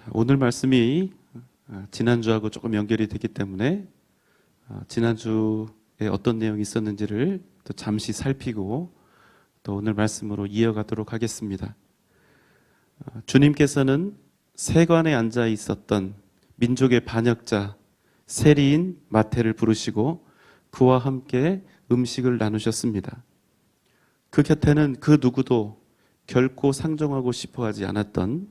오늘 말씀이 지난주하고 조금 연결이 되기 때문에 지난주에 어떤 내용이 있었는지를 또 잠시 살피고 또 오늘 말씀으로 이어가도록 하겠습니다. 주님께서는 세관에 앉아 있었던 민족의 반역자 세리인 마태를 부르시고 그와 함께 음식을 나누셨습니다. 그 곁에는 그 누구도 결코 상종하고 싶어 하지 않았던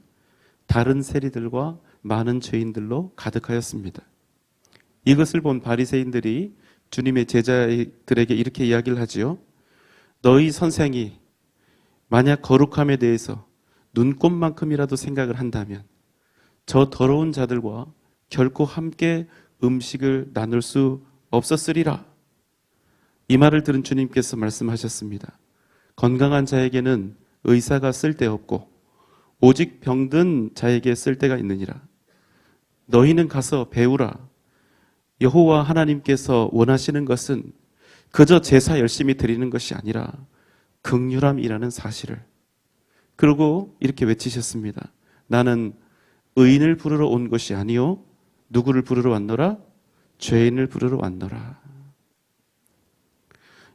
다른 세리들과 많은 죄인들로 가득하였습니다. 이것을 본 바리새인들이 주님의 제자들에게 이렇게 이야기를 하지요. 너희 선생이 만약 거룩함에 대해서 눈꼽만큼이라도 생각을 한다면 저 더러운 자들과 결코 함께 음식을 나눌 수 없었으리라. 이 말을 들은 주님께서 말씀하셨습니다. 건강한 자에게는 의사가 쓸데없고 오직 병든 자에게 쓸데가 있느니라. 너희는 가서 배우라. 여호와 하나님께서 원하시는 것은 그저 제사 열심히 드리는 것이 아니라 긍휼함이라는 사실을. 그리고 이렇게 외치셨습니다. 나는 의인을 부르러 온 것이 아니요 누구를 부르러 왔노라? 죄인을 부르러 왔노라.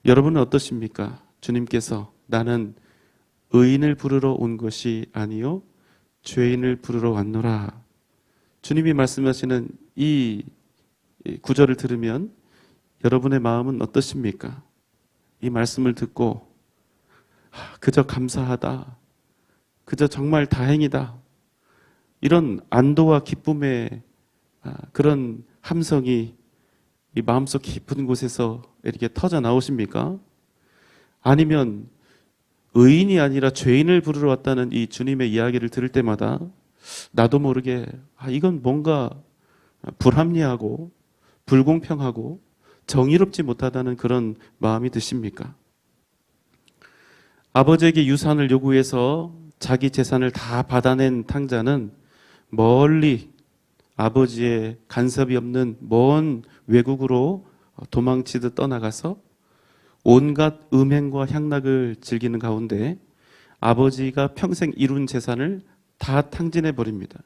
여러분은 어떠십니까? 주님께서 나는 의인을 부르러 온 것이 아니요 죄인을 부르러 왔노라. 주님이 말씀하시는 이 구절을 들으면 여러분의 마음은 어떠십니까? 이 말씀을 듣고 그저 감사하다. 그저 정말 다행이다. 이런 안도와 기쁨의 그런 함성이 이 마음속 깊은 곳에서 이렇게 터져 나오십니까? 아니면 의인이 아니라 죄인을 부르러 왔다는 이 주님의 이야기를 들을 때마다 나도 모르게 이건 뭔가 불합리하고 불공평하고 정의롭지 못하다는 그런 마음이 드십니까? 아버지에게 유산을 요구해서 자기 재산을 다 받아낸 탕자는 멀리 아버지의 간섭이 없는 먼 외국으로 도망치듯 떠나가서 온갖 음행과 향락을 즐기는 가운데 아버지가 평생 이룬 재산을 다 탕진해 버립니다.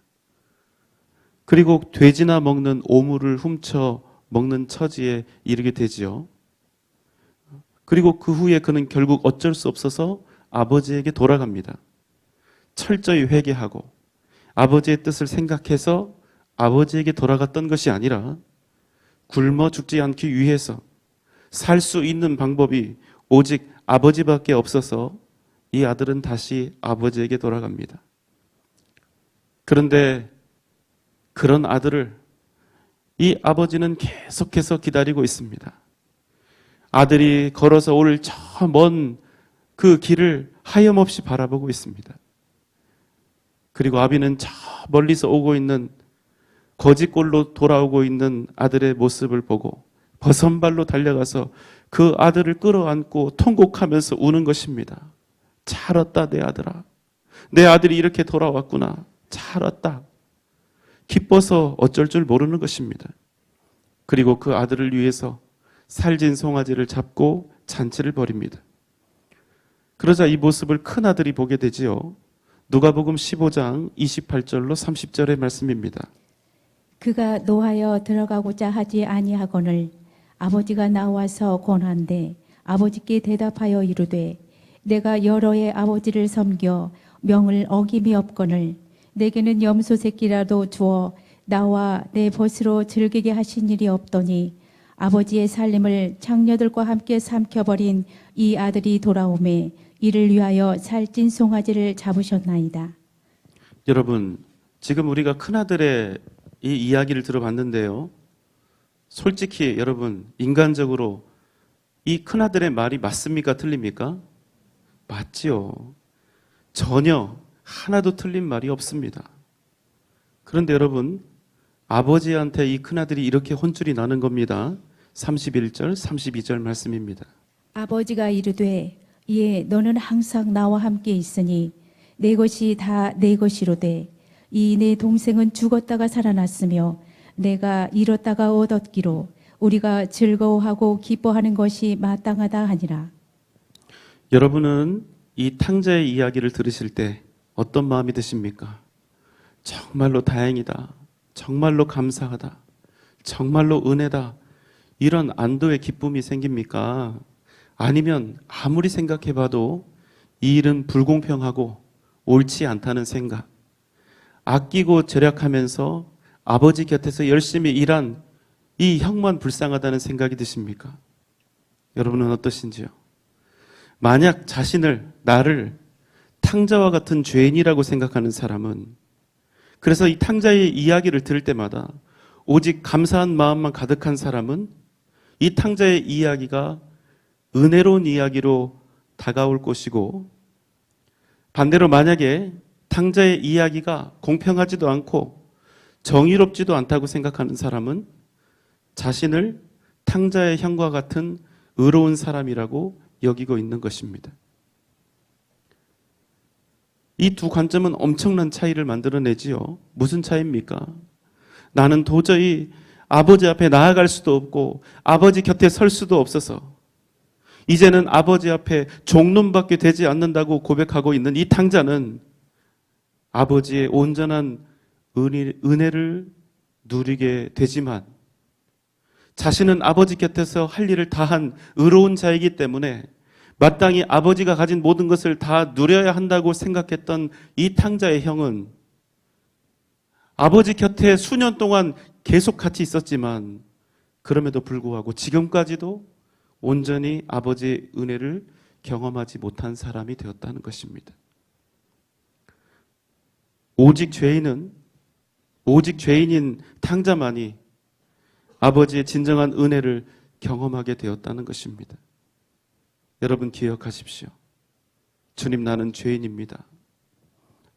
그리고 돼지나 먹는 오물을 훔쳐 먹는 처지에 이르게 되지요. 그리고 그 후에 그는 결국 어쩔 수 없어서 아버지에게 돌아갑니다. 철저히 회개하고 아버지의 뜻을 생각해서 아버지에게 돌아갔던 것이 아니라 굶어 죽지 않기 위해서 살 수 있는 방법이 오직 아버지밖에 없어서 이 아들은 다시 아버지에게 돌아갑니다. 그런데 그런 아들을 이 아버지는 계속해서 기다리고 있습니다. 아들이 걸어서 올 저 먼 그 길을 하염없이 바라보고 있습니다. 그리고 아비는 저 멀리서 오고 있는 거짓골로 돌아오고 있는 아들의 모습을 보고 버선발로 달려가서 그 아들을 끌어안고 통곡하면서 우는 것입니다. 잘 왔다 내 아들아. 내 아들이 이렇게 돌아왔구나. 잘 왔다. 기뻐서 어쩔 줄 모르는 것입니다. 그리고 그 아들을 위해서 살진 송아지를 잡고 잔치를 벌입니다. 그러자 이 모습을 큰 아들이 보게 되지요. 누가복음 15장 28절로 30절의 말씀입니다. 그가 노하여 들어가고자 하지 아니하거늘 아버지가 나와서 권한대 아버지께 대답하여 이르되 내가 여러의 아버지를 섬겨 명을 어김이 없거늘 내게는 염소 새끼라도 주어 나와 내 벗으로 즐기게 하신 일이 없더니 아버지의 살림을 장녀들과 함께 삼켜버린 이 아들이 돌아오매 이를 위하여 살찐 송아지를 잡으셨나이다. 여러분, 지금 우리가 큰아들의 이 이야기를 들어봤는데요. 솔직히 여러분, 인간적으로 이 큰아들의 말이 맞습니까? 틀립니까? 맞지요. 전혀 하나도 틀린 말이 없습니다. 그런데 여러분, 아버지한테 이 큰아들이 이렇게 혼쭐이 나는 겁니다. 31절, 32절 말씀입니다. 아버지가 이르되 예 너는 항상 나와 함께 있으니 내 것이 다 내 것이로되 이 내 동생은 죽었다가 살아났으며 내가 잃었다가 얻었기로 우리가 즐거워하고 기뻐하는 것이 마땅하다 하니라. 여러분은 이 탕자의 이야기를 들으실 때 어떤 마음이 드십니까? 정말로 다행이다. 정말로 감사하다. 정말로 은혜다. 이런 안도의 기쁨이 생깁니까? 아니면 아무리 생각해봐도 이 일은 불공평하고 옳지 않다는 생각, 아끼고 절약하면서 아버지 곁에서 열심히 일한 이 형만 불쌍하다는 생각이 드십니까? 여러분은 어떠신지요? 만약 나를 탕자와 같은 죄인이라고 생각하는 사람은, 그래서 이 탕자의 이야기를 들을 때마다 오직 감사한 마음만 가득한 사람은 이 탕자의 이야기가 은혜로운 이야기로 다가올 것이고, 반대로 만약에 탕자의 이야기가 공평하지도 않고 정의롭지도 않다고 생각하는 사람은 자신을 탕자의 형과 같은 의로운 사람이라고 여기고 있는 것입니다. 이 두 관점은 엄청난 차이를 만들어내지요. 무슨 차이입니까? 나는 도저히 아버지 앞에 나아갈 수도 없고 아버지 곁에 설 수도 없어서 이제는 아버지 앞에 종론밖에 되지 않는다고 고백하고 있는 이 탕자는 아버지의 온전한 은혜를 누리게 되지만, 자신은 아버지 곁에서 할 일을 다한 의로운 자이기 때문에 마땅히 아버지가 가진 모든 것을 다 누려야 한다고 생각했던 이 탕자의 형은 아버지 곁에 수년 동안 계속 같이 있었지만 그럼에도 불구하고 지금까지도 온전히 아버지의 은혜를 경험하지 못한 사람이 되었다는 것입니다. 오직 죄인인 탕자만이 아버지의 진정한 은혜를 경험하게 되었다는 것입니다. 여러분 기억하십시오. 주님, 나는 죄인입니다.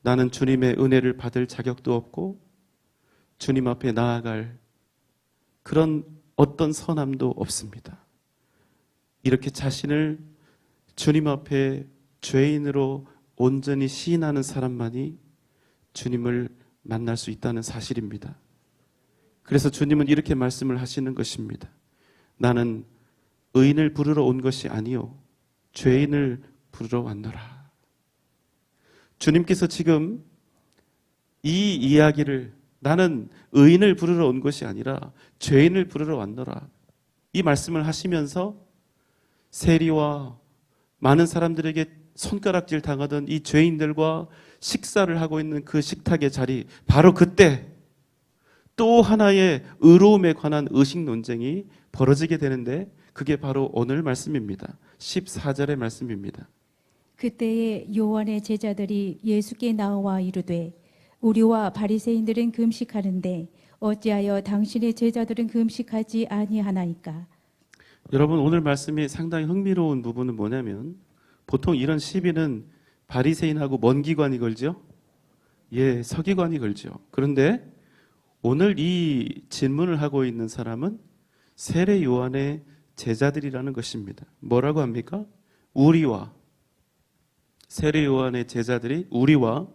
나는 주님의 은혜를 받을 자격도 없고 주님 앞에 나아갈 그런 어떤 선함도 없습니다. 이렇게 자신을 주님 앞에 죄인으로 온전히 시인하는 사람만이 주님을 만날 수 있다는 사실입니다. 그래서 주님은 이렇게 말씀을 하시는 것입니다. 나는 의인을 부르러 온 것이 아니요 죄인을 부르러 왔노라. 주님께서 지금 이 이야기를, 나는 의인을 부르러 온 것이 아니라 죄인을 부르러 왔노라, 이 말씀을 하시면서 세리와 많은 사람들에게 손가락질 당하던 이 죄인들과 식사를 하고 있는 그 식탁의 자리, 바로 그때 또 하나의 의로움에 관한 의식 논쟁이 벌어지게 되는데, 그게 바로 오늘 말씀입니다. 14절의 말씀입니다. 그때에 요한의 제자들이 예수께 나와 이르되 우리와 바리새인들은 금식하는데 어찌하여 당신의 제자들은 금식하지 아니하나이까? 여러분, 오늘 말씀이 상당히 흥미로운 부분은 뭐냐면, 보통 이런 시비는 바리새인하고 먼 기관이 걸죠. 예, 서기관이 걸죠. 그런데 오늘 이 질문을 하고 있는 사람은 세례 요한의 제자들이라는 것입니다. 뭐라고 합니까? 세례 요한의 제자들이 우리와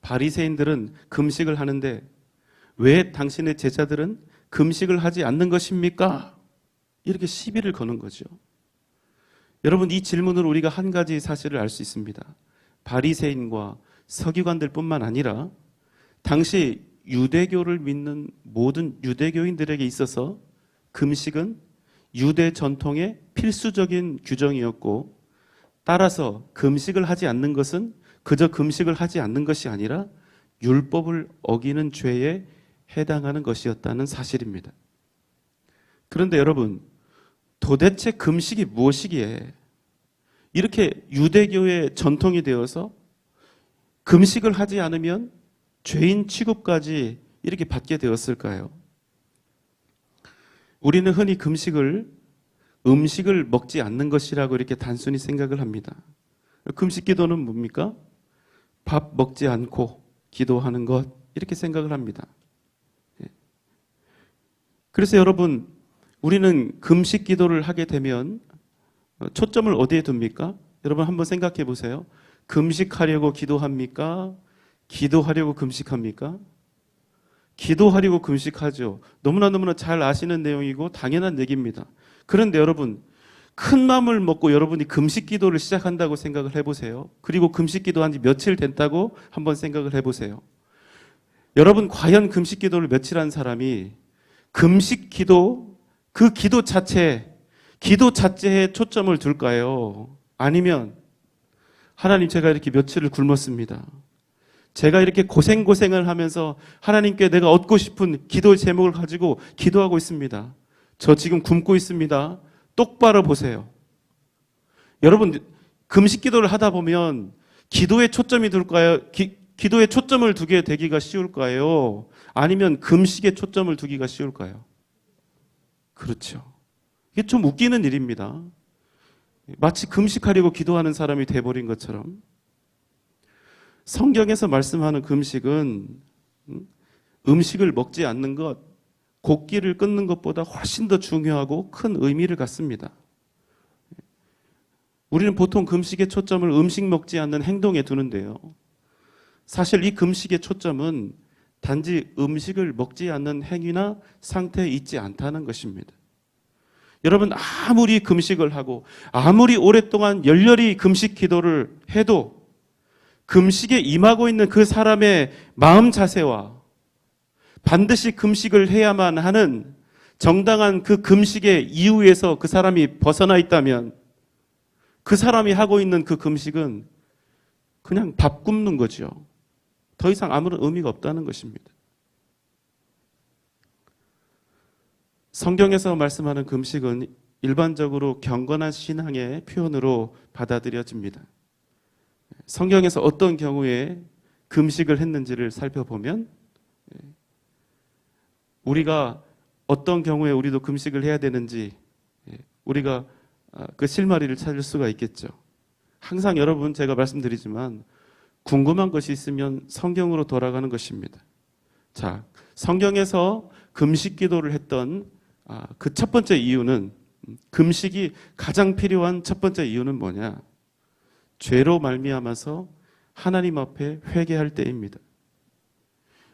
바리새인들은 금식을 하는데 왜 당신의 제자들은 금식을 하지 않는 것입니까? 이렇게 시비를 거는 거죠. 여러분, 이 질문으로 우리가 한 가지 사실을 알 수 있습니다. 바리새인과 서기관들뿐만 아니라 당시 유대교를 믿는 모든 유대교인들에게 있어서 금식은 유대 전통의 필수적인 규정이었고, 따라서 금식을 하지 않는 것은 그저 금식을 하지 않는 것이 아니라 율법을 어기는 죄에 해당하는 것이었다는 사실입니다. 그런데 여러분, 도대체 금식이 무엇이기에 이렇게 유대교의 전통이 되어서 금식을 하지 않으면 죄인 취급까지 이렇게 받게 되었을까요? 우리는 흔히 금식을 음식을 먹지 않는 것이라고 이렇게 단순히 생각을 합니다. 금식 기도는 뭡니까? 밥 먹지 않고 기도하는 것, 이렇게 생각을 합니다. 그래서 여러분, 우리는 금식 기도를 하게 되면 초점을 어디에 둡니까? 여러분 한번 생각해 보세요. 금식하려고 기도합니까? 기도하려고 금식합니까? 기도하려고 금식하죠. 너무나 잘 아시는 내용이고 당연한 얘기입니다. 그런데 여러분, 큰 마음을 먹고 여러분이 금식 기도를 시작한다고 생각을 해보세요. 그리고 금식 기도한 지 며칠 됐다고 한번 생각을 해보세요. 여러분, 과연 금식 기도를 며칠 한 사람이 금식 기도, 그 기도 자체에 초점을 둘까요? 아니면 하나님, 제가 이렇게 며칠을 굶었습니다. 제가 이렇게 고생을 하면서 하나님께 내가 얻고 싶은 기도의 제목을 가지고 기도하고 있습니다. 저 지금 굶고 있습니다. 똑바로 보세요. 여러분, 금식 기도를 하다 보면 기도에 초점이 둘까요? 기도에 초점을 두게 되기가 쉬울까요? 아니면 금식에 초점을 두기가 쉬울까요? 그렇죠. 이게 좀 웃기는 일입니다. 마치 금식하려고 기도하는 사람이 돼버린 것처럼. 성경에서 말씀하는 금식은 음식을 먹지 않는 것, 곡기를 끊는 것보다 훨씬 더 중요하고 큰 의미를 갖습니다. 우리는 보통 금식의 초점을 음식 먹지 않는 행동에 두는데요. 사실 이 금식의 초점은 단지 음식을 먹지 않는 행위나 상태에 있지 않다는 것입니다. 여러분, 아무리 금식을 하고 아무리 오랫동안 열렬히 금식 기도를 해도 금식에 임하고 있는 그 사람의 마음 자세와 반드시 금식을 해야만 하는 정당한 그 금식의 이유에서 그 사람이 벗어나 있다면 그 사람이 하고 있는 그 금식은 그냥 밥 굶는 거죠. 더 이상 아무런 의미가 없다는 것입니다. 성경에서 말씀하는 금식은 일반적으로 경건한 신앙의 표현으로 받아들여집니다. 성경에서 어떤 경우에 금식을 했는지를 살펴보면 우리가 어떤 경우에 우리도 금식을 해야 되는지 우리가 그 실마리를 찾을 수가 있겠죠. 항상 여러분, 제가 말씀드리지만 궁금한 것이 있으면 성경으로 돌아가는 것입니다. 자, 성경에서 금식 기도를 했던 그 첫 번째 이유는, 금식이 가장 필요한 첫 번째 이유는 뭐냐? 죄로 말미암아서 하나님 앞에 회개할 때입니다.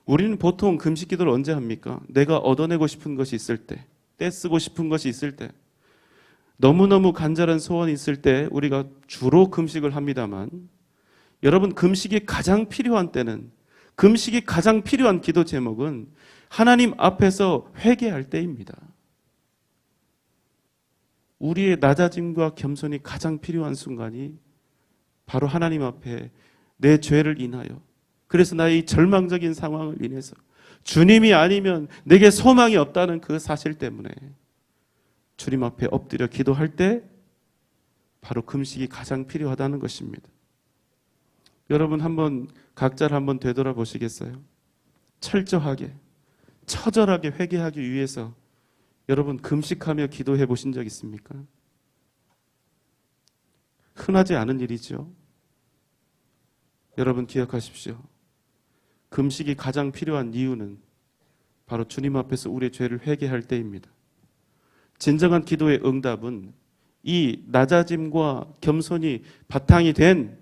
우리는 보통 금식 기도를 언제 합니까? 내가 얻어내고 싶은 것이 있을 때, 떼쓰고 싶은 것이 있을 때, 너무너무 간절한 소원이 있을 때 우리가 주로 금식을 합니다만, 여러분, 금식이 가장 필요한 때는, 금식이 가장 필요한 기도 제목은 하나님 앞에서 회개할 때입니다. 우리의 낮아짐과 겸손이 가장 필요한 순간이 바로 하나님 앞에 내 죄를 인하여, 그래서 나의 이 절망적인 상황을 인해서 주님이 아니면 내게 소망이 없다는 그 사실 때문에 주님 앞에 엎드려 기도할 때 바로 금식이 가장 필요하다는 것입니다. 여러분, 한번 각자를 한번 되돌아보시겠어요? 철저하게, 처절하게 회개하기 위해서 여러분 금식하며 기도해 보신 적 있습니까? 흔하지 않은 일이죠. 여러분 기억하십시오. 금식이 가장 필요한 이유는 바로 주님 앞에서 우리의 죄를 회개할 때입니다. 진정한 기도의 응답은 이 낮아짐과 겸손이 바탕이 된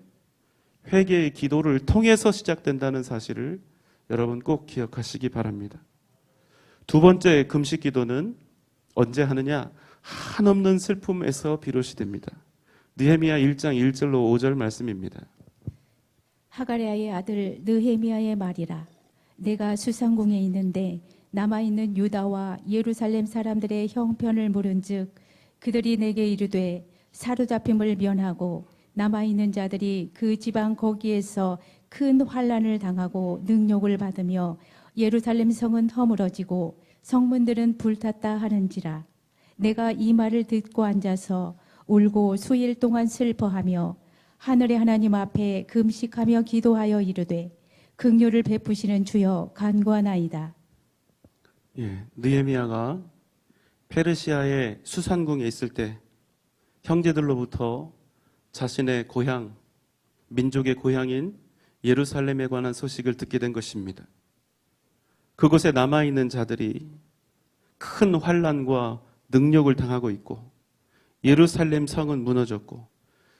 회개의 기도를 통해서 시작된다는 사실을 여러분 꼭 기억하시기 바랍니다. 두 번째 금식 기도는 언제 하느냐? 한없는 슬픔에서 비롯이 됩니다. 느헤미야 1장 1절로 5절 말씀입니다. 하가랴의 아들 느헤미야의 말이라. 내가 수상궁에 있는데 남아있는 유다와 예루살렘 사람들의 형편을 물은즉 그들이 내게 이르되 사로잡힘을 면하고 남아있는 자들이 그 지방 거기에서 큰 환난을 당하고 능욕을 받으며 예루살렘 성은 허물어지고 성문들은 불탔다 하는지라. 내가 이 말을 듣고 앉아서 울고 수일 동안 슬퍼하며 하늘의 하나님 앞에 금식하며 기도하여 이르되 긍휼을 베푸시는 주여 간구하나이다. 느헤미야가 페르시아의 수산궁에 있을 때 형제들로부터 자신의 고향, 민족의 고향인 예루살렘에 관한 소식을 듣게 된 것입니다. 그곳에 남아있는 자들이 큰 환난과 능욕을 당하고 있고 예루살렘 성은 무너졌고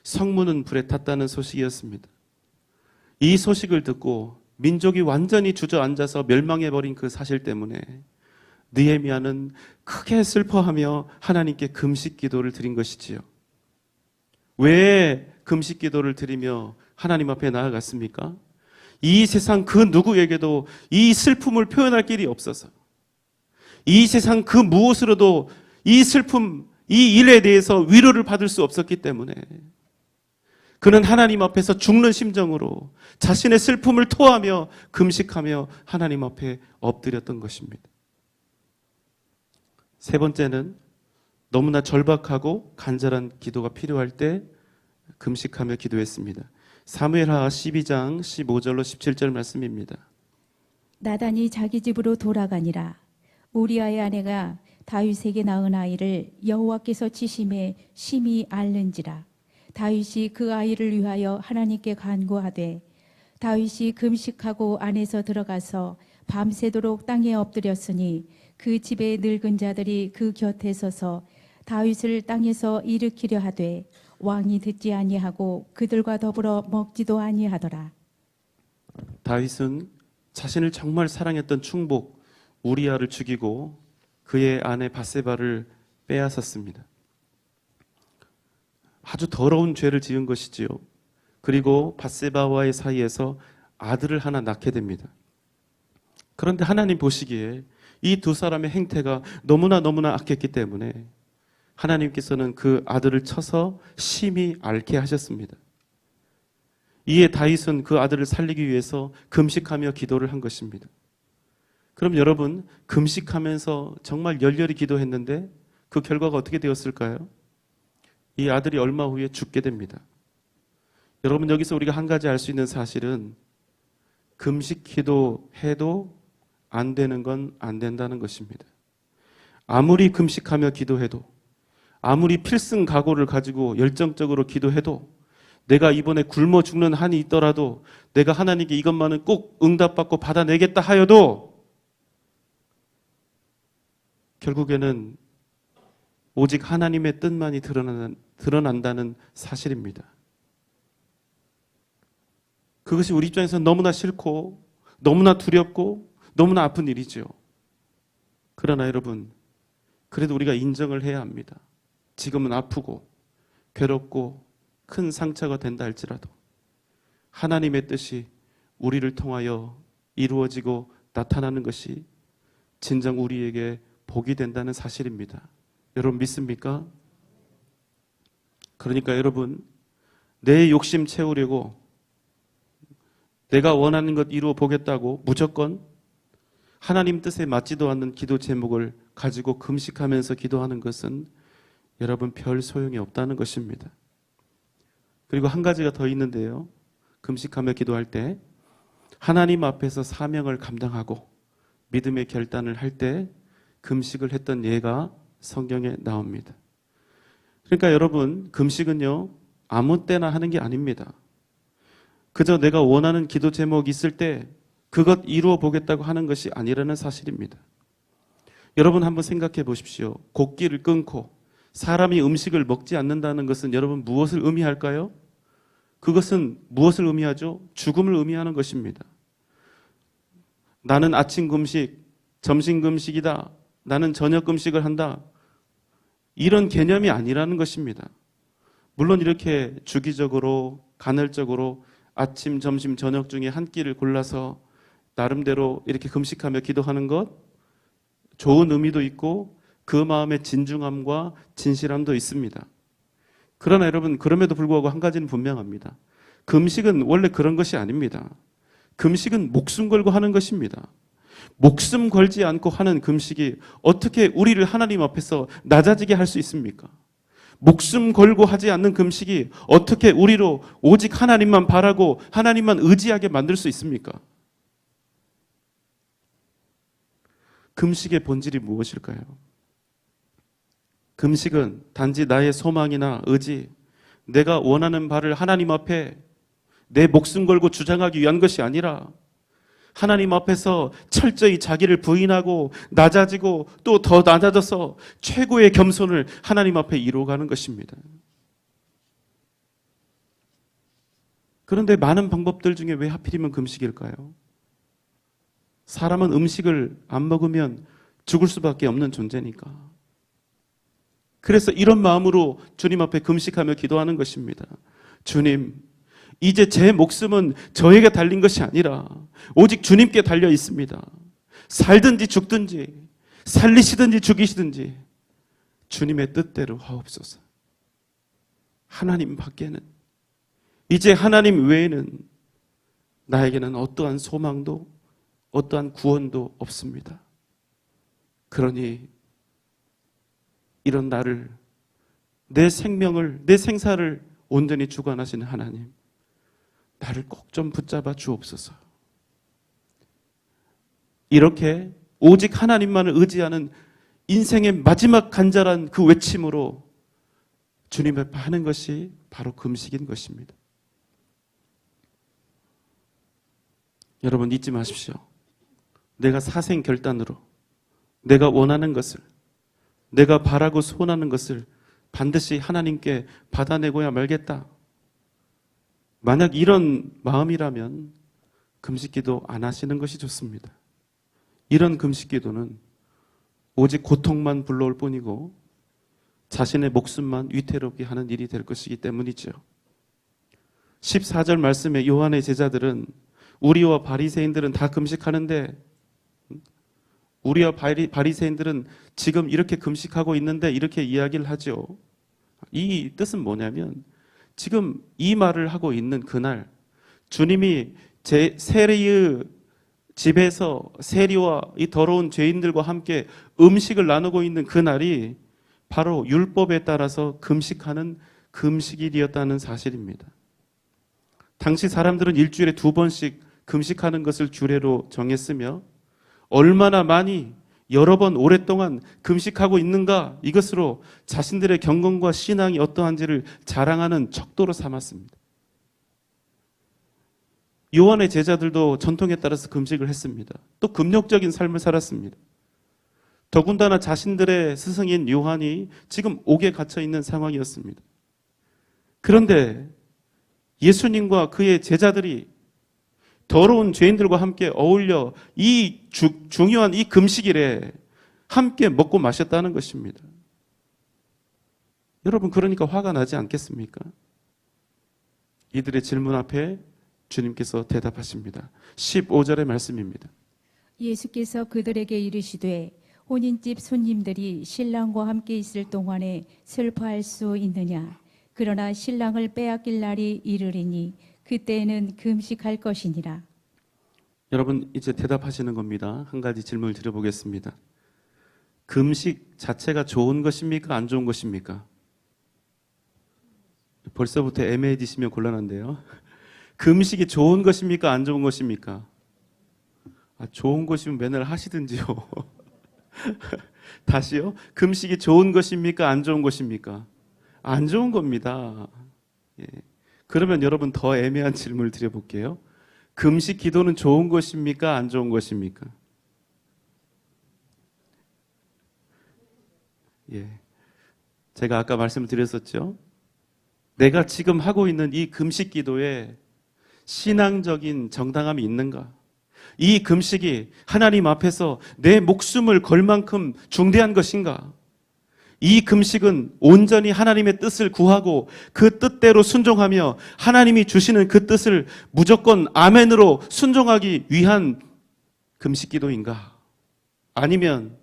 성문은 불에 탔다는 소식이었습니다. 이 소식을 듣고 민족이 완전히 주저앉아서 멸망해버린 그 사실 때문에 느헤미야는 크게 슬퍼하며 하나님께 금식 기도를 드린 것이지요. 왜 금식 기도를 드리며 하나님 앞에 나아갔습니까? 이 세상 그 누구에게도 이 슬픔을 표현할 길이 없어서 이 세상 그 무엇으로도 이 슬픔, 이 일에 대해서 위로를 받을 수 없었기 때문에 그는 하나님 앞에서 죽는 심정으로 자신의 슬픔을 토하며 금식하며 하나님 앞에 엎드렸던 것입니다. 세 번째는 너무나 절박하고 간절한 기도가 필요할 때 금식하며 기도했습니다. 사무엘하 12장 15절로 17절 말씀입니다. 나단이 자기 집으로 돌아가니라. 우리아의 아내가 다윗에게 낳은 아이를 여호와께서 치심에 심히 앓는지라. 다윗이 그 아이를 위하여 하나님께 간구하되 다윗이 금식하고 안에서 들어가서 밤새도록 땅에 엎드렸으니 그 집의 늙은 자들이 그 곁에 서서 다윗을 땅에서 일으키려 하되 왕이 듣지 아니하고 그들과 더불어 먹지도 아니하더라. 다윗은 자신을 정말 사랑했던 충복 우리아를 죽이고 그의 아내 바세바를 빼앗았습니다. 아주 더러운 죄를 지은 것이지요. 그리고 바세바와의 사이에서 아들을 하나 낳게 됩니다. 그런데 하나님 보시기에 이 두 사람의 행태가 너무나 악했기 때문에 하나님께서는 그 아들을 쳐서 심히 앓게 하셨습니다. 이에 다윗은 그 아들을 살리기 위해서 금식하며 기도를 한 것입니다. 그럼 여러분, 금식하면서 정말 열렬히 기도했는데 그 결과가 어떻게 되었을까요? 이 아들이 얼마 후에 죽게 됩니다. 여러분, 여기서 우리가 한 가지 알 수 있는 사실은 금식 기도해도 안 되는 건 안 된다는 것입니다. 아무리 금식하며 기도해도, 아무리 필승 각오를 가지고 열정적으로 기도해도, 내가 이번에 굶어 죽는 한이 있더라도 내가 하나님께 이것만은 꼭 응답받고 받아내겠다 하여도 결국에는 오직 하나님의 뜻만이 드러난다는 사실입니다. 그것이 우리 입장에서 너무나 싫고 너무나 두렵고 너무나 아픈 일이죠. 그러나 여러분, 그래도 우리가 인정을 해야 합니다. 지금은 아프고 괴롭고 큰 상처가 된다 할지라도 하나님의 뜻이 우리를 통하여 이루어지고 나타나는 것이 진정 우리에게 복이 된다는 사실입니다. 여러분 믿습니까? 그러니까 여러분, 내 욕심 채우려고 내가 원하는 것 이루어 보겠다고 무조건 하나님 뜻에 맞지도 않는 기도 제목을 가지고 금식하면서 기도하는 것은 여러분 별 소용이 없다는 것입니다. 그리고 한 가지가 더 있는데요. 금식하며 기도할 때 하나님 앞에서 사명을 감당하고 믿음의 결단을 할 때 금식을 했던 예가 성경에 나옵니다. 그러니까 여러분, 금식은요 아무 때나 하는 게 아닙니다. 그저 내가 원하는 기도 제목이 있을 때 그것 이루어 보겠다고 하는 것이 아니라는 사실입니다. 여러분 한번 생각해 보십시오. 곡기를 끊고 사람이 음식을 먹지 않는다는 것은 여러분 무엇을 의미할까요? 그것은 무엇을 의미하죠? 죽음을 의미하는 것입니다. 나는 아침 금식, 점심 금식이다. 나는 저녁 금식을 한다. 이런 개념이 아니라는 것입니다. 물론 이렇게 주기적으로 간헐적으로 아침, 점심, 저녁 중에 한 끼를 골라서 나름대로 이렇게 금식하며 기도하는 것 좋은 의미도 있고 그 마음의 진중함과 진실함도 있습니다. 그러나 여러분, 그럼에도 불구하고 한 가지는 분명합니다. 금식은 원래 그런 것이 아닙니다. 금식은 목숨 걸고 하는 것입니다. 목숨 걸지 않고 하는 금식이 어떻게 우리를 하나님 앞에서 낮아지게 할 수 있습니까? 목숨 걸고 하지 않는 금식이 어떻게 우리로 오직 하나님만 바라고 하나님만 의지하게 만들 수 있습니까? 금식의 본질이 무엇일까요? 금식은 단지 나의 소망이나 의지, 내가 원하는 바를 하나님 앞에 내 목숨 걸고 주장하기 위한 것이 아니라 하나님 앞에서 철저히 자기를 부인하고 낮아지고 또 더 낮아져서 최고의 겸손을 하나님 앞에 이루어가는 것입니다. 그런데 많은 방법들 중에 왜 하필이면 금식일까요? 사람은 음식을 안 먹으면 죽을 수밖에 없는 존재니까. 그래서 이런 마음으로 주님 앞에 금식하며 기도하는 것입니다. 주님, 이제 제 목숨은 저에게 달린 것이 아니라 오직 주님께 달려 있습니다. 살든지 죽든지 살리시든지 죽이시든지 주님의 뜻대로 하옵소서. 하나님 밖에는, 이제 하나님 외에는 나에게는 어떠한 소망도 어떠한 구원도 없습니다. 그러니 이런 나를, 내 생명을, 내 생사를 온전히 주관하시는 하나님, 나를 꼭 좀 붙잡아 주옵소서. 이렇게 오직 하나님만을 의지하는 인생의 마지막 간절한 그 외침으로 주님 앞에 하는 것이 바로 금식인 것입니다. 여러분 잊지 마십시오. 내가 사생 결단으로 내가 원하는 것을, 내가 바라고 소원하는 것을 반드시 하나님께 받아내고야 말겠다. 만약 이런 마음이라면 금식기도 안 하시는 것이 좋습니다. 이런 금식기도는 오직 고통만 불러올 뿐이고 자신의 목숨만 위태롭게 하는 일이 될 것이기 때문이죠. 14절 말씀에 요한의 제자들은 우리와 바리새인들은 다 금식하는데, 우리와 바리새인들은 지금 이렇게 금식하고 있는데 이렇게 이야기를 하죠. 이 뜻은 뭐냐면 지금 이 말을 하고 있는 그날 주님이 세리의 집에서 세리와 이 더러운 죄인들과 함께 음식을 나누고 있는 그날이 바로 율법에 따라서 금식하는 금식일이었다는 사실입니다. 당시 사람들은 일주일에 2번씩 금식하는 것을 규례로 정했으며 얼마나 많이 여러 번 오랫동안 금식하고 있는가, 이것으로 자신들의 경건과 신앙이 어떠한지를 자랑하는 척도로 삼았습니다. 요한의 제자들도 전통에 따라서 금식을 했습니다. 또 금욕적인 삶을 살았습니다. 더군다나 자신들의 스승인 요한이 지금 옥에 갇혀 있는 상황이었습니다. 그런데 예수님과 그의 제자들이 더러운 죄인들과 함께 어울려 이 중요한 이 금식일에 함께 먹고 마셨다는 것입니다. 여러분, 그러니까 화가 나지 않겠습니까? 이들의 질문 앞에 주님께서 대답하십니다. 15절의 말씀입니다. 예수께서 그들에게 이르시되 혼인집 손님들이 신랑과 함께 있을 동안에 슬퍼할 수 있느냐? 그러나 신랑을 빼앗길 날이 이르리니 그때는 금식할 것이니라. 여러분, 이제 대답하시는 겁니다. 한 가지 질문을 드려보겠습니다. 금식 자체가 좋은 것입니까? 안 좋은 것입니까? 벌써부터 애매해지시면 곤란한데요. 금식이 좋은 것입니까? 안 좋은 것입니까? 좋은 것이면 맨날 하시든지요. 다시요. 금식이 좋은 것입니까? 안 좋은 것입니까? 안 좋은 겁니다. 예. 그러면 여러분 더 애매한 질문을 드려볼게요. 금식 기도는 좋은 것입니까? 안 좋은 것입니까? 예. 제가 아까 말씀을 드렸었죠. 내가 지금 하고 있는 이 금식 기도에 신앙적인 정당함이 있는가? 이 금식이 하나님 앞에서 내 목숨을 걸 만큼 중대한 것인가? 이 금식은 온전히 하나님의 뜻을 구하고 그 뜻대로 순종하며 하나님이 주시는 그 뜻을 무조건 아멘으로 순종하기 위한 금식 기도인가? 아니면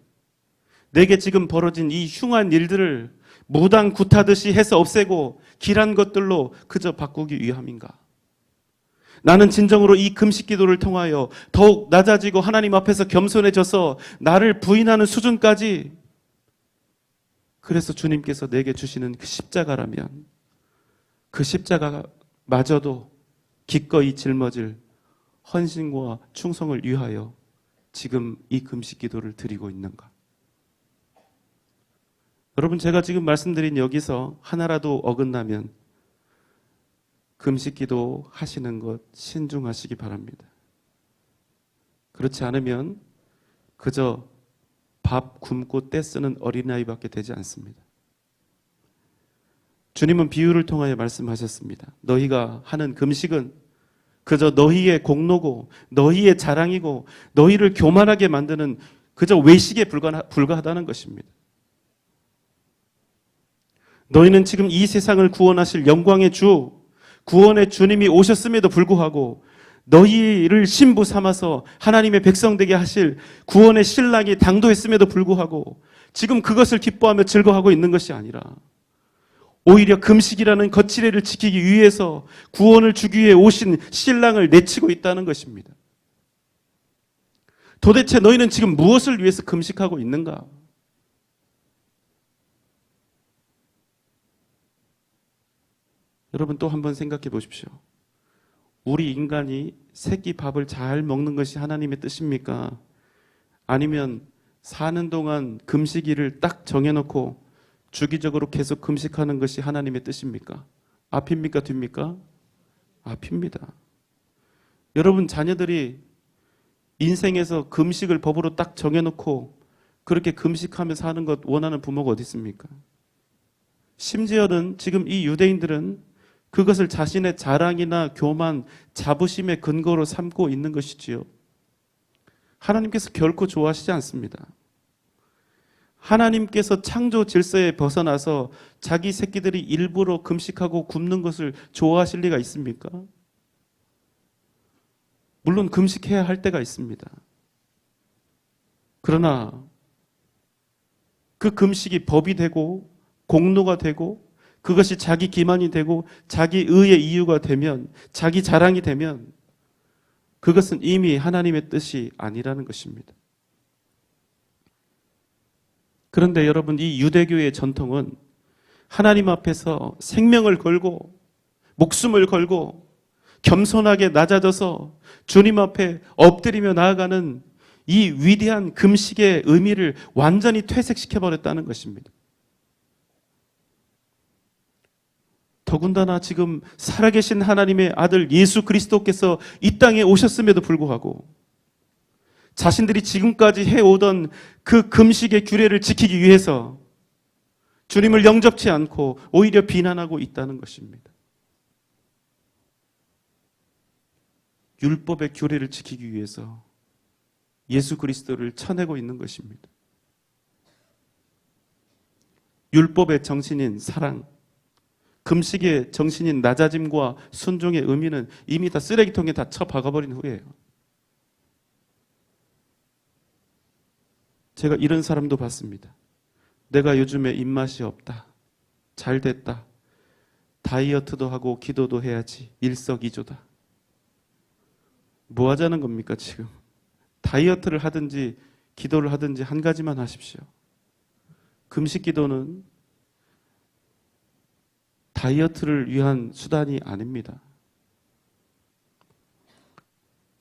내게 지금 벌어진 이 흉한 일들을 무당 굿하듯이 해서 없애고 길한 것들로 그저 바꾸기 위함인가? 나는 진정으로 이 금식 기도를 통하여 더욱 낮아지고 하나님 앞에서 겸손해져서 나를 부인하는 수준까지, 그래서 주님께서 내게 주시는 그 십자가라면 그 십자가마저도 기꺼이 짊어질 헌신과 충성을 위하여 지금 이 금식 기도를 드리고 있는가? 여러분, 제가 지금 말씀드린 여기서 하나라도 어긋나면 금식 기도 하시는 것 신중하시기 바랍니다. 그렇지 않으면 그저 밥 굶고 떼 쓰는 어린아이밖에 되지 않습니다. 주님은 비유를 통하여 말씀하셨습니다. 너희가 하는 금식은 그저 너희의 공로고 너희의 자랑이고 너희를 교만하게 만드는 그저 외식에 불과하다는 것입니다. 너희는 지금 이 세상을 구원하실 영광의 주, 구원의 주님이 오셨음에도 불구하고 너희를 신부 삼아서 하나님의 백성 되게 하실 구원의 신랑이 당도했음에도 불구하고 지금 그것을 기뻐하며 즐거워하고 있는 것이 아니라 오히려 금식이라는 거칠애를 지키기 위해서 구원을 주기 위해 오신 신랑을 내치고 있다는 것입니다. 도대체 너희는 지금 무엇을 위해서 금식하고 있는가? 여러분 또 한번 생각해 보십시오. 우리 인간이 새끼 밥을 잘 먹는 것이 하나님의 뜻입니까? 아니면 사는 동안 금식일을 딱 정해놓고 주기적으로 계속 금식하는 것이 하나님의 뜻입니까? 앞입니까? 뒤입니까? 앞입니다. 여러분 자녀들이 인생에서 금식을 법으로 딱 정해놓고 그렇게 금식하며 사는 것 원하는 부모가 어디 있습니까? 심지어는 지금 이 유대인들은 그것을 자신의 자랑이나 교만, 자부심의 근거로 삼고 있는 것이지요. 하나님께서 결코 좋아하시지 않습니다. 하나님께서 창조 질서에 벗어나서 자기 새끼들이 일부러 금식하고 굶는 것을 좋아하실 리가 있습니까? 물론 금식해야 할 때가 있습니다. 그러나 그 금식이 법이 되고 공로가 되고 그것이 자기 기만이 되고 자기 의의 이유가 되면 자기 자랑이 되면 그것은 이미 하나님의 뜻이 아니라는 것입니다. 그런데 여러분 이 유대교의 전통은 하나님 앞에서 생명을 걸고 목숨을 걸고 겸손하게 낮아져서 주님 앞에 엎드리며 나아가는 이 위대한 금식의 의미를 완전히 퇴색시켜버렸다는 것입니다. 더군다나 지금 살아계신 하나님의 아들 예수 그리스도께서 이 땅에 오셨음에도 불구하고 자신들이 지금까지 해오던 그 금식의 규례를 지키기 위해서 주님을 영접치 않고 오히려 비난하고 있다는 것입니다. 율법의 규례를 지키기 위해서 예수 그리스도를 쳐내고 있는 것입니다. 율법의 정신인 사랑, 금식의 정신인 낮아짐과 순종의 의미는 이미 다 쓰레기통에 다 쳐박아버린 후에요. 제가 이런 사람도 봤습니다. 내가 요즘에 입맛이 없다. 잘 됐다. 다이어트도 하고 기도도 해야지. 일석이조다. 뭐 하자는 겁니까 지금? 다이어트를 하든지 기도를 하든지 한 가지만 하십시오. 금식 기도는 다이어트를 위한 수단이 아닙니다.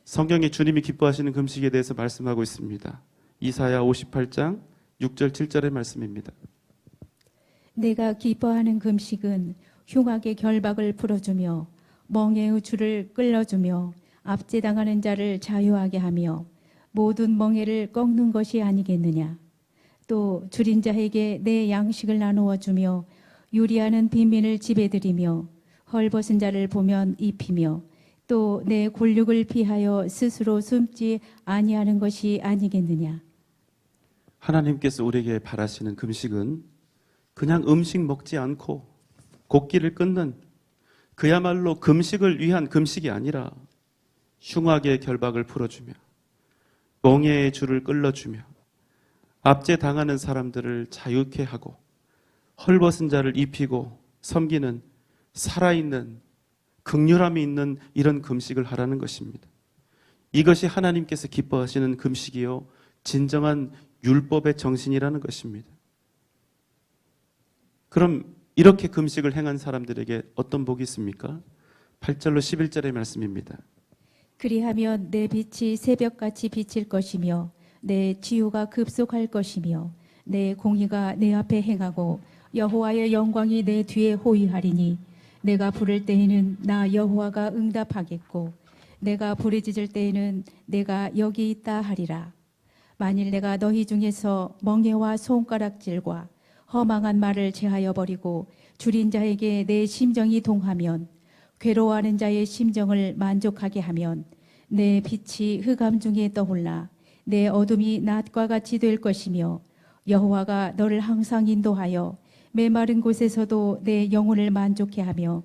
성경에 주님이 기뻐하시는 금식에 대해서 말씀하고 있습니다. 이사야 58장 6절 7절의 말씀입니다. 내가 기뻐하는 금식은 흉악의 결박을 풀어주며 멍에의 줄을 끌어주며 압제당하는 자를 자유하게 하며 모든 멍에를 꺾는 것이 아니겠느냐. 또 줄인 자에게 내 양식을 나누어 주며 유리하는 빈민을 집에 들이며 헐벗은 자를 보면 입히며 또 내 곤욕을 피하여 스스로 숨지 아니하는 것이 아니겠느냐. 하나님께서 우리에게 바라시는 금식은 그냥 음식 먹지 않고 곡기를 끊는 그야말로 금식을 위한 금식이 아니라 흉악의 결박을 풀어주며 멍에의 줄을 끌어주며 압제당하는 사람들을 자유케 하고 헐벗은 자를 입히고 섬기는 살아있는 긍휼함이 있는 이런 금식을 하라는 것입니다. 이것이 하나님께서 기뻐하시는 금식이요 진정한 율법의 정신이라는 것입니다. 그럼 이렇게 금식을 행한 사람들에게 어떤 복이 있습니까? 8절로 11절의 말씀입니다. 그리하면 내 빛이 새벽같이 비칠 것이며 내 치유가 급속할 것이며 내 공의가 내 앞에 행하고 여호와의 영광이 내 뒤에 호위하리니 내가 부를 때에는 나 여호와가 응답하겠고 내가 부르짖을 때에는 내가 여기 있다 하리라. 만일 내가 너희 중에서 멍에와 손가락질과 허망한 말을 제하여 버리고 줄인 자에게 내 심정이 동하면 괴로워하는 자의 심정을 만족하게 하면 내 빛이 흑암 중에 떠올라 내 어둠이 낮과 같이 될 것이며 여호와가 너를 항상 인도하여 메마른 곳에서도 내 영혼을 만족해 하며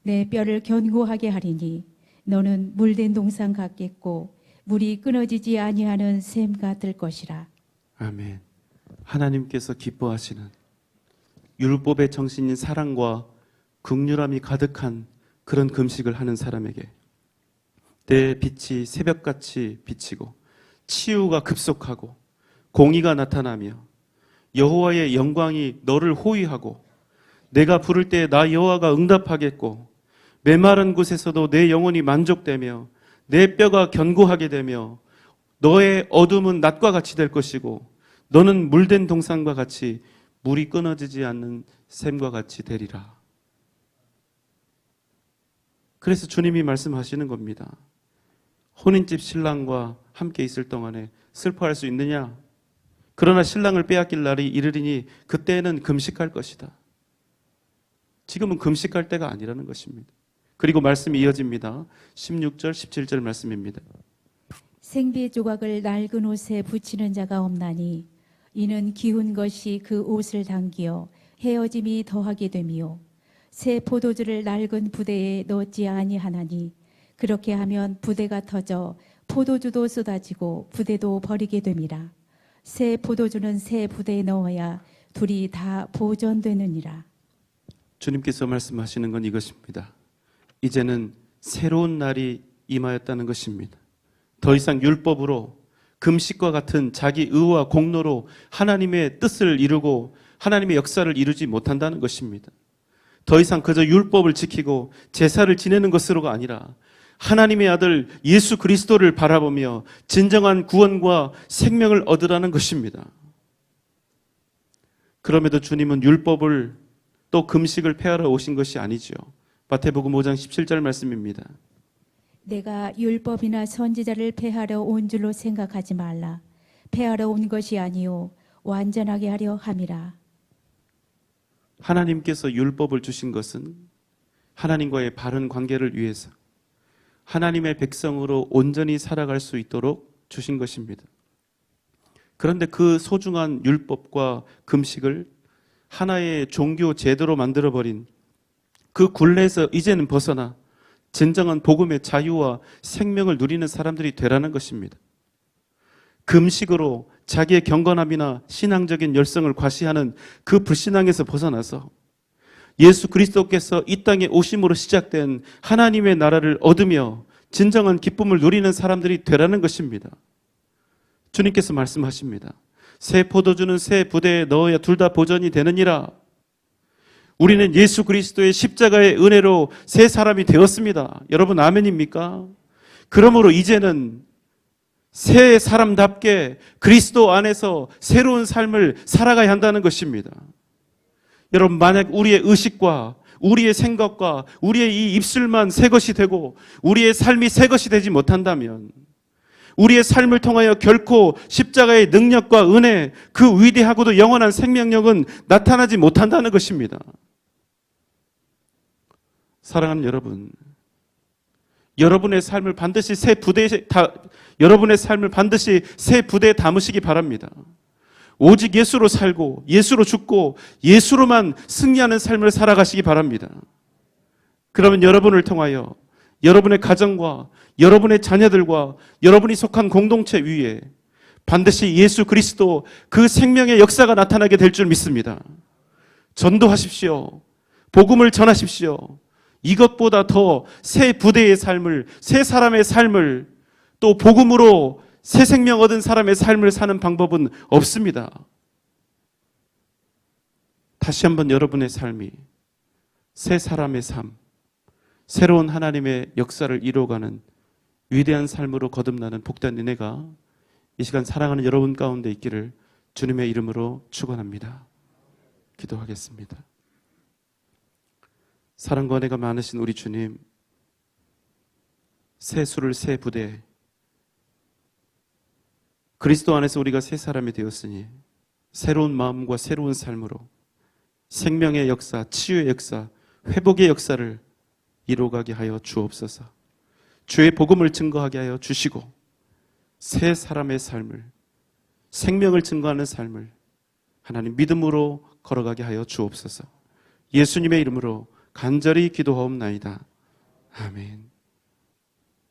내 뼈를 견고하게 하리니 너는 물된 동산 같겠고 물이 끊어지지 아니하는 샘 같을 것이라. 아멘. 하나님께서 기뻐하시는 율법의 정신인 사랑과 긍휼함이 가득한 그런 금식을 하는 사람에게 내 빛이 새벽같이 비치고 치유가 급속하고 공의가 나타나며 여호와의 영광이 너를 호위하고 내가 부를 때 나 여호와가 응답하겠고 메마른 곳에서도 내 영혼이 만족되며 내 뼈가 견고하게 되며 너의 어둠은 낮과 같이 될 것이고 너는 물된 동산과 같이 물이 끊어지지 않는 샘과 같이 되리라. 그래서 주님이 말씀하시는 겁니다. 혼인집 신랑과 함께 있을 동안에 슬퍼할 수 있느냐? 그러나 신랑을 빼앗길 날이 이르리니 그때는 금식할 것이다. 지금은 금식할 때가 아니라는 것입니다. 그리고 말씀이 이어집니다. 16절, 17절 말씀입니다. 생비의 조각을 낡은 옷에 붙이는 자가 없나니 이는 기운 것이 그 옷을 당기어 헤어짐이 더하게 되며 새 포도주를 낡은 부대에 넣지 아니하나니 그렇게 하면 부대가 터져 포도주도 쏟아지고 부대도 버리게 됨이라. 새 포도주는 새 부대에 넣어야 둘이 다 보존되느니라. 주님께서 말씀하시는 건 이것입니다. 이제는 새로운 날이 임하였다는 것입니다. 더 이상 율법으로 금식과 같은 자기 의와 공로로 하나님의 뜻을 이루고 하나님의 역사를 이루지 못한다는 것입니다. 더 이상 그저 율법을 지키고 제사를 지내는 것으로가 아니라 하나님의 아들 예수 그리스도를 바라보며 진정한 구원과 생명을 얻으라는 것입니다. 그럼에도 주님은 율법을 또 금식을 폐하러 오신 것이 아니죠. 마태복음 5장 17절 말씀입니다. 내가 율법이나 선지자를 폐하러 온 줄로 생각하지 말라. 폐하러 온 것이 아니요 완전하게 하려 함이라. 하나님께서 율법을 주신 것은 하나님과의 바른 관계를 위해서 하나님의 백성으로 온전히 살아갈 수 있도록 주신 것입니다. 그런데 그 소중한 율법과 금식을 하나의 종교 제도로 만들어버린 그 굴레에서 이제는 벗어나 진정한 복음의 자유와 생명을 누리는 사람들이 되라는 것입니다. 금식으로 자기의 경건함이나 신앙적인 열성을 과시하는 그 불신앙에서 벗어나서 예수 그리스도께서 이 땅에 오심으로 시작된 하나님의 나라를 얻으며 진정한 기쁨을 누리는 사람들이 되라는 것입니다. 주님께서 말씀하십니다. 새 포도주는 새 부대에 넣어야 둘 다 보존이 되느니라. 우리는 예수 그리스도의 십자가의 은혜로 새 사람이 되었습니다. 여러분 아멘입니까? 그러므로 이제는 새 사람답게 그리스도 안에서 새로운 삶을 살아가야 한다는 것입니다. 여러분 만약 우리의 의식과 우리의 생각과 우리의 이 입술만 새 것이 되고 우리의 삶이 새 것이 되지 못한다면 우리의 삶을 통하여 결코 십자가의 능력과 은혜, 그 위대하고도 영원한 생명력은 나타나지 못한다는 것입니다. 사랑하는 여러분, 여러분의 삶을 반드시 여러분의 삶을 반드시 새 부대에 담으시기 바랍니다. 오직 예수로 살고 예수로 죽고 예수로만 승리하는 삶을 살아가시기 바랍니다. 그러면 여러분을 통하여 여러분의 가정과 여러분의 자녀들과 여러분이 속한 공동체 위에 반드시 예수 그리스도 그 생명의 역사가 나타나게 될 줄 믿습니다. 전도하십시오. 복음을 전하십시오. 이것보다 더 새 부대의 삶을, 새 사람의 삶을, 또 복음으로 새 생명 얻은 사람의 삶을 사는 방법은 없습니다. 다시 한번 여러분의 삶이 새 사람의 삶, 새로운 하나님의 역사를 이루어가는 위대한 삶으로 거듭나는 복된 은혜가 이 시간 사랑하는 여러분 가운데 있기를 주님의 이름으로 축원합니다. 기도하겠습니다. 사랑과 은혜가 많으신 우리 주님, 새 술을 새 부대, 그리스도 안에서 우리가 새 사람이 되었으니 새로운 마음과 새로운 삶으로 생명의 역사, 치유의 역사, 회복의 역사를 이루어가게 하여 주옵소서. 주의 복음을 증거하게 하여 주시고 새 사람의 삶을, 생명을 증거하는 삶을 하나님 믿음으로 걸어가게 하여 주옵소서. 예수님의 이름으로 간절히 기도하옵나이다. 아멘.